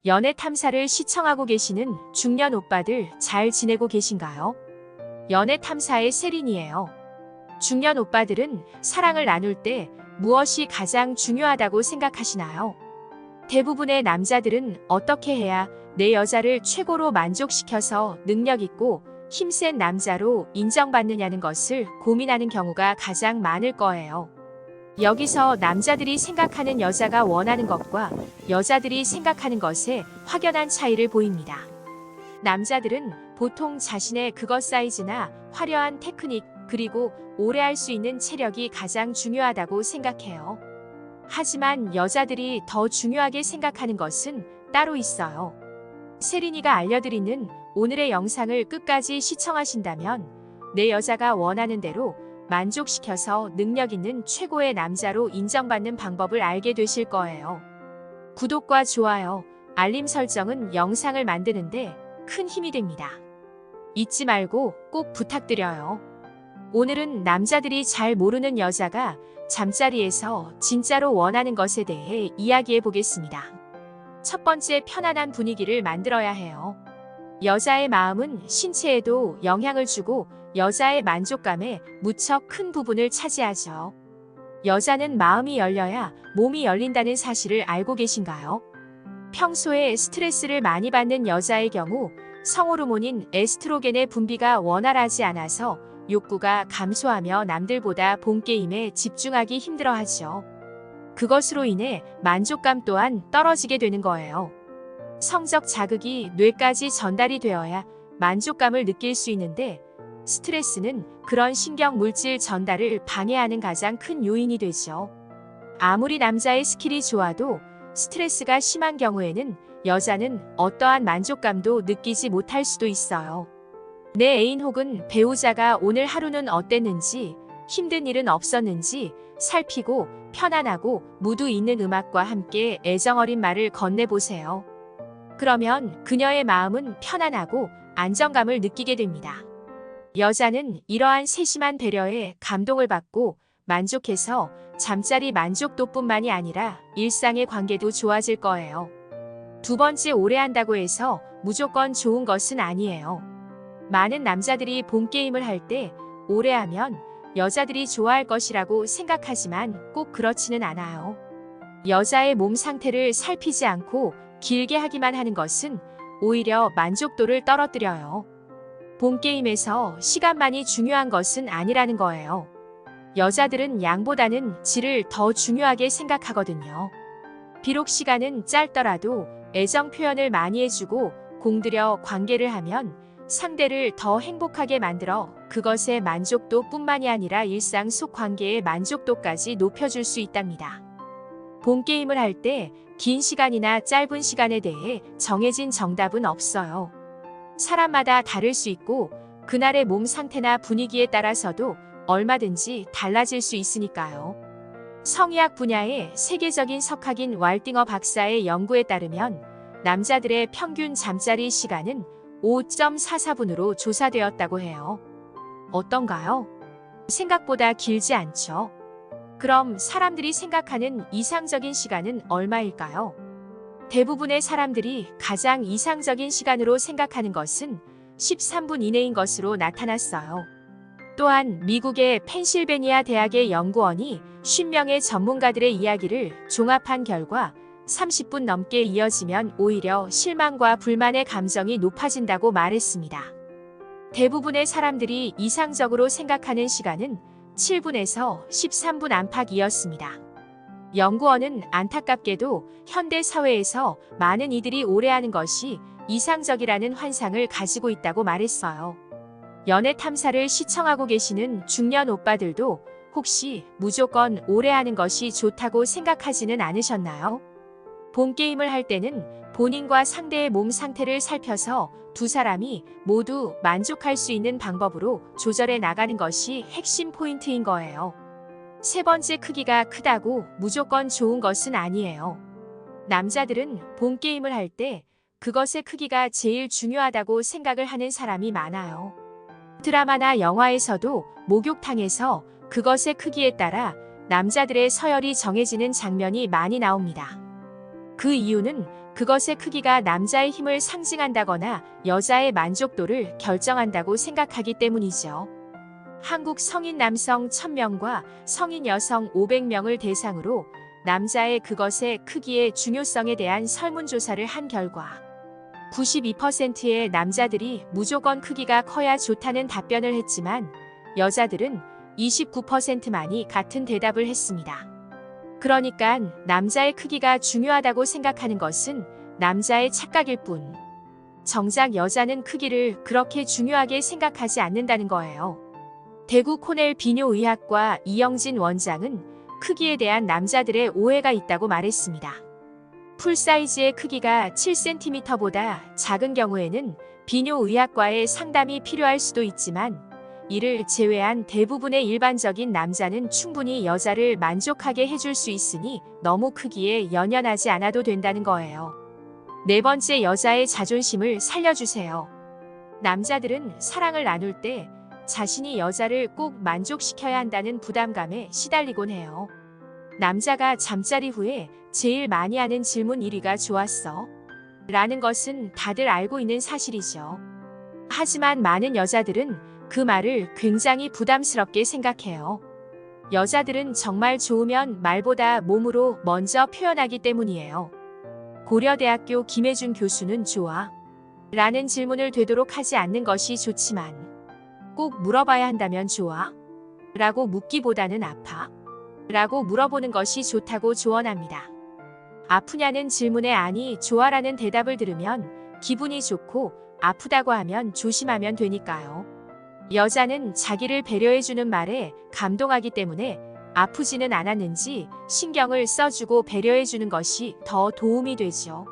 연애 탐사를 시청하고 계시는 중년 오빠들 잘 지내고 계신가요? 연애 탐사의 세린이에요. 중년 오빠들은 사랑을 나눌 때 무엇이 가장 중요하다고 생각하시나요? 대부분의 남자들은 어떻게 해야 내 여자를 최고로 만족시켜서 능력 있고 힘센 남자로 인정받느냐는 것을 고민하는 경우가 가장 많을 거예요. 여기서 남자들이 생각하는 여자가 원하는 것과 여자들이 생각하는 것에 확연한 차이를 보입니다. 남자들은 보통 자신의 그것 사이즈나 화려한 테크닉 그리고 오래 할 수 있는 체력이 가장 중요하다고 생각해요. 하지만 여자들이 더 중요하게 생각하는 것은 따로 있어요. 세린이가 알려드리는 오늘의 영상을 끝까지 시청하신다면 내 여자가 원하는 대로 만족시켜서 능력 있는 최고의 남자로 인정받는 방법을 알게 되실 거예요. 구독과 좋아요, 알림 설정은 영상을 만드는데 큰 힘이 됩니다. 잊지 말고 꼭 부탁드려요. 오늘은 남자들이 잘 모르는 여자가 잠자리에서 진짜로 원하는 것에 대해 이야기해 보겠습니다. 첫 번째, 편안한 분위기를 만들어야 해요. 여자의 마음은 신체에도 영향을 주고 여자의 만족감에 무척 큰 부분을 차지하죠. 여자는 마음이 열려야 몸이 열린다는 사실을 알고 계신가요? 평소에 스트레스를 많이 받는 여자의 경우 성호르몬인 에스트로겐의 분비가 원활하지 않아서 욕구가 감소하며 남들보다 본게임에 집중하기 힘들어하죠. 그것으로 인해 만족감 또한 떨어지게 되는 거예요. 성적 자극이 뇌까지 전달이 되어야 만족감을 느낄 수 있는데 스트레스는 그런 신경 물질 전달을 방해하는 가장 큰 요인이 되죠. 아무리 남자의 스킬이 좋아도 스트레스가 심한 경우에는 여자는 어떠한 만족감도 느끼지 못할 수도 있어요. 내 애인 혹은 배우자가 오늘 하루는 어땠는지, 힘든 일은 없었는지 살피고 편안하고 무드 있는 음악과 함께 애정어린 말을 건네보세요. 그러면 그녀의 마음은 편안하고 안정감을 느끼게 됩니다. 여자는 이러한 세심한 배려에 감동을 받고 만족해서 잠자리 만족도뿐만이 아니라 일상의 관계도 좋아질 거예요. 두 번째, 오래 한다고 해서 무조건 좋은 것은 아니에요. 많은 남자들이 본게임을 할 때 오래 하면 여자들이 좋아할 것이라고 생각하지만 꼭 그렇지는 않아요. 여자의 몸 상태를 살피지 않고 길게 하기만 하는 것은 오히려 만족도를 떨어뜨려요. 본게임에서 시간만이 중요한 것은 아니라는 거예요. 여자들은 양보다는 질을 더 중요하게 생각하거든요. 비록 시간은 짧더라도 애정 표현을 많이 해주고 공들여 관계를 하면 상대를 더 행복하게 만들어 그것의 만족도뿐만이 아니라 일상 속 관계의 만족도까지 높여줄 수 있답니다. 본게임을 할 때 긴 시간이나 짧은 시간에 대해 정해진 정답은 없어요. 사람마다 다를 수 있고 그날의 몸 상태나 분위기에 따라서도 얼마든지 달라질 수 있으니까요. 성의학 분야의 세계적인 석학인 왈딩어 박사의 연구에 따르면 남자들의 평균 잠자리 시간은 5.44분으로 조사되었다고 해요. 어떤가요? 생각보다 길지 않죠? 그럼 사람들이 생각하는 이상적인 시간은 얼마일까요? 대부분의 사람들이 가장 이상적인 시간으로 생각하는 것은 13분 이내인 것으로 나타났어요. 또한 미국의 펜실베니아 대학의 연구원이 50명의 전문가들의 이야기를 종합한 결과 30분 넘게 이어지면 오히려 실망과 불만의 감정이 높아진다고 말했습니다. 대부분의 사람들이 이상적으로 생각하는 시간은 7분에서 13분 안팎이었습니다. 연구원은 안타깝게도 현대 사회에서 많은 이들이 오래 하는 것이 이상적이라는 환상을 가지고 있다고 말했어요. 연애 탐사를 시청하고 계시는 중년 오빠들도 혹시 무조건 오래 하는 것이 좋다고 생각하지는 않으셨나요? 본게임을 할 때는 본인과 상대의 몸 상태를 살펴서 두 사람이 모두 만족할 수 있는 방법으로 조절해 나가는 것이 핵심 포인트인 거예요. 세 번째, 크기가 크다고 무조건 좋은 것은 아니에요. 남자들은 본게임을 할 때 그것의 크기가 제일 중요하다고 생각을 하는 사람이 많아요. 드라마나 영화에서도 목욕탕에서 그것의 크기에 따라 남자들의 서열이 정해지는 장면이 많이 나옵니다. 그 이유는 그것의 크기가 남자의 힘을 상징한다거나 여자의 만족도를 결정한다고 생각하기 때문이죠. 한국 성인 남성 1000명과 성인 여성 500명을 대상으로 남자의 그것의 크기의 중요성에 대한 설문조사를 한 결과 92%의 남자들이 무조건 크기가 커야 좋다는 답변을 했지만 여자들은 29%만이 같은 대답을 했습니다. 그러니까 남자의 크기가 중요하다고 생각하는 것은 남자의 착각일 뿐, 정작 여자는 크기를 그렇게 중요하게 생각하지 않는다는 거예요. 대구 코넬 비뇨의학과 이영진 원장은 크기에 대한 남자들의 오해가 있다고 말했습니다. 풀사이즈의 크기가 7cm보다 작은 경우에는 비뇨의학과의 상담이 필요할 수도 있지만 이를 제외한 대부분의 일반적인 남자는 충분히 여자를 만족하게 해줄 수 있으니 너무 크기에 연연하지 않아도 된다는 거예요. 네 번째, 여자의 자존심을 살려주세요. 남자들은 사랑을 나눌 때 자신이 여자를 꼭 만족시켜야 한다는 부담감에 시달리곤 해요. 남자가 잠자리 후에 제일 많이 하는 질문 1위가 좋았어? 라는 것은 다들 알고 있는 사실이죠. 하지만 많은 여자들은 그 말을 굉장히 부담스럽게 생각해요. 여자들은 정말 좋으면 말보다 몸으로 먼저 표현하기 때문이에요. 고려대학교 김혜준 교수는 좋아? 라는 질문을 되도록 하지 않는 것이 좋지만 꼭 물어봐야 한다면 좋아? 라고 묻기보다는 아파? 라고 물어보는 것이 좋다고 조언합니다. 아프냐는 질문에 아니 좋아라는 대답을 들으면 기분이 좋고 아프다고 하면 조심하면 되니까요. 여자는 자기를 배려해주는 말에 감동하기 때문에 아프지는 않았는지 신경을 써주고 배려해주는 것이 더 도움이 되죠.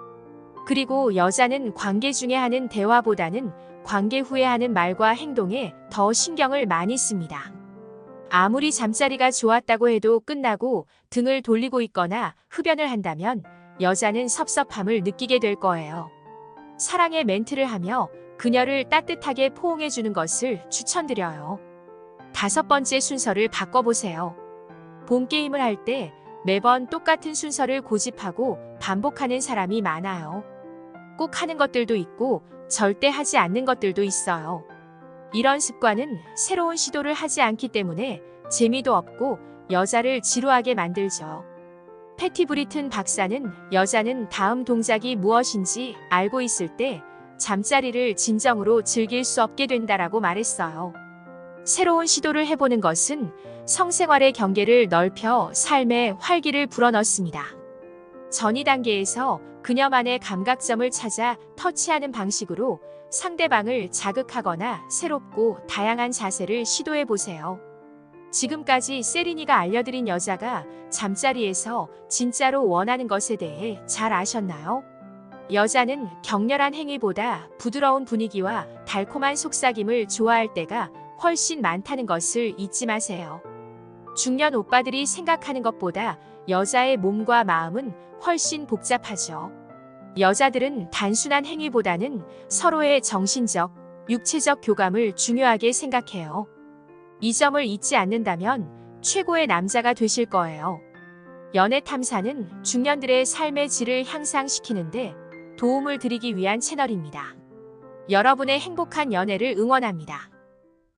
그리고 여자는 관계 중에 하는 대화보다는 관계 후에 하는 말과 행동에 더 신경을 많이 씁니다. 아무리 잠자리가 좋았다고 해도 끝나고 등을 돌리고 있거나 흡연을 한다면 여자는 섭섭함을 느끼게 될 거예요. 사랑의 멘트를 하며 그녀를 따뜻하게 포옹해주는 것을 추천드려요. 5번째, 순서를 바꿔보세요. 본 게임을 할 때 매번 똑같은 순서를 고집하고 반복하는 사람이 많아요. 꼭 하는 것들도 있고 절대 하지 않는 것들도 있어요. 이런 습관은 새로운 시도를 하지 않기 때문에 재미도 없고 여자를 지루하게 만들죠. 패티 브리튼 박사는 여자는 다음 동작이 무엇인지 알고 있을 때 잠자리를 진정으로 즐길 수 없게 된다라고 말했어요. 새로운 시도를 해보는 것은 성생활의 경계를 넓혀 삶의 활기를 불어넣습니다. 전이 단계에서 그녀만의 감각점을 찾아 터치하는 방식으로 상대방을 자극하거나 새롭고 다양한 자세를 시도해 보세요. 지금까지 세린이가 알려드린 여자가 잠자리에서 진짜로 원하는 것에 대해 잘 아셨나요? 여자는 격렬한 행위보다 부드러운 분위기와 달콤한 속삭임을 좋아할 때가 훨씬 많다는 것을 잊지 마세요. 중년 오빠들이 생각하는 것보다 여자의 몸과 마음은 훨씬 복잡하죠. 여자들은 단순한 행위보다는 서로의 정신적, 육체적 교감을 중요하게 생각해요. 이 점을 잊지 않는다면 최고의 남자가 되실 거예요. 연애 탐사는 중년들의 삶의 질을 향상시키는데 도움을 드리기 위한 채널입니다. 여러분의 행복한 연애를 응원합니다.